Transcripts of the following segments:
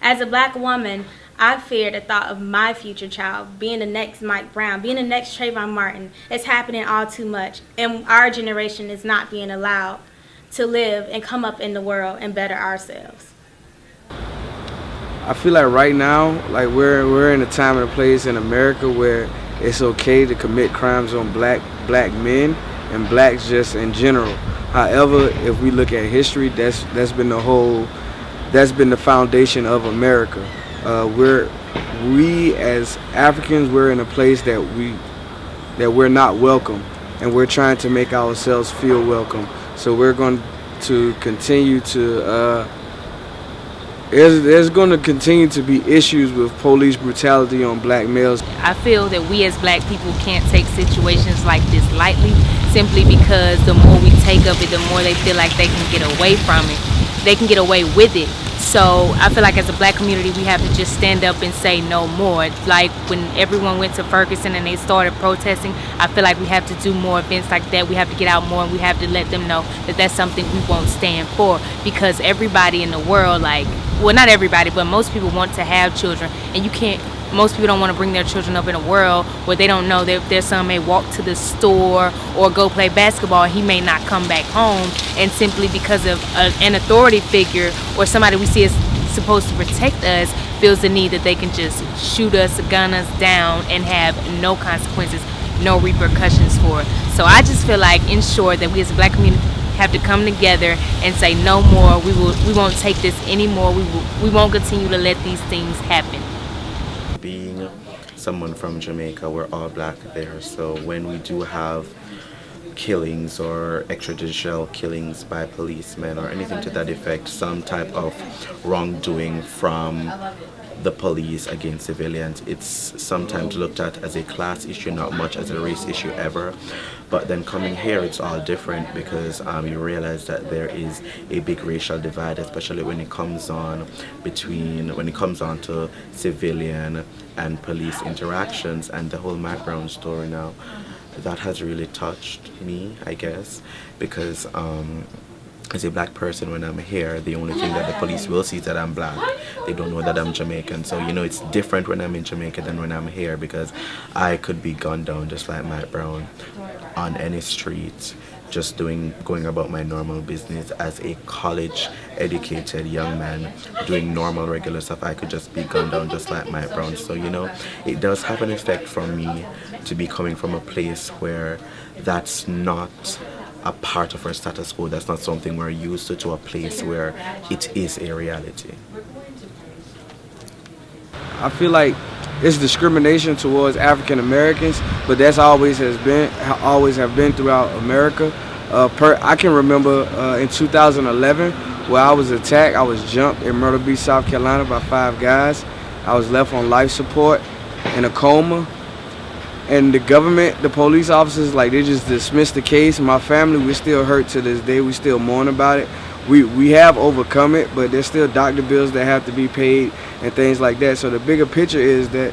As a black woman, I fear the thought of my future child being the next Mike Brown, being the next Trayvon Martin. It's happening all too much, and our generation is not being allowed to live and come up in the world and better ourselves. I feel like right now, like we're in a time and a place in America where it's okay to commit crimes on black men and blacks just in general. However, if we look at history, that's been the foundation of America. We as Africans, we're in a place that we're not welcome, and we're trying to make ourselves feel welcome. So we're going to continue to. There's going to continue to be issues with police brutality on black males. I feel that we as black people can't take situations like this lightly, simply because the more we take of it, the more they feel like they can get away from it. They can get away with it. So I feel like as a black community, we have to just stand up and say no more. Like when everyone went to Ferguson and they started protesting, I feel like we have to do more events like that. We have to get out more, and we have to let them know that that's something we won't stand for, because everybody in the world, not everybody, but most people want to have children, and most people don't want to bring their children up in a world where they don't know that their son may walk to the store or go play basketball and he may not come back home, and simply because of an authority figure or somebody we see as supposed to protect us feels the need that they can just shoot us, gun us down, and have no consequences, no repercussions for it. So I just feel like, in short, that we as a black community have to come together and say no more. We won't take this anymore. We won't continue to let these things happen. Being someone from Jamaica, we're all black there, so when we do have killings or extrajudicial killings by policemen or anything to that effect, some type of wrongdoing from the police against civilians, it's sometimes looked at as a class issue, not much as a race issue ever. But then coming here, it's all different, because you realize that there is a big racial divide, especially when it comes on to civilian and police interactions, and the whole background story now. That has really touched me, I guess, because as a black person, when I'm here, the only thing that the police will see is that I'm black. They don't know that I'm Jamaican. So, it's different when I'm in Jamaica than when I'm here, because I could be gunned down just like Mike Brown on any street, just going about my normal business as a college-educated young man doing normal, regular stuff. I could just be gunned down just like Mike Brown. So, it does have an effect for me to be coming from a place where that's not a part of our status quo. That's not something we're used to a place where it is a reality. I feel like it's discrimination towards African Americans, but that's always have been throughout America. I can remember in 2011 where I was attacked. I was jumped in Myrtle Beach, South Carolina by 5 guys. I was left on life support in a coma. And the government, the police officers, they just dismissed the case. My family, we're still hurt to this day. We still mourn about it. We have overcome it, but there's still doctor bills that have to be paid and things like that. So the bigger picture is that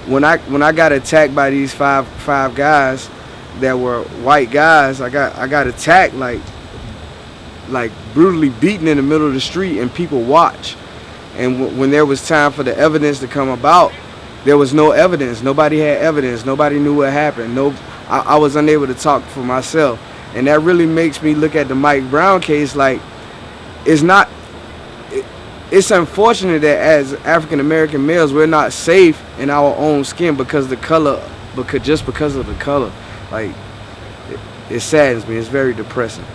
when I got attacked by these five guys that were white guys, I got attacked like brutally beaten in the middle of the street, and people watch. And when there was time for the evidence to come about, there was no evidence. Nobody had evidence. Nobody knew what happened. I was unable to talk for myself. And that really makes me look at the Mike Brown case like it's unfortunate that as African American males, we're not safe in our own skin because of the color. It saddens me. It's very depressing.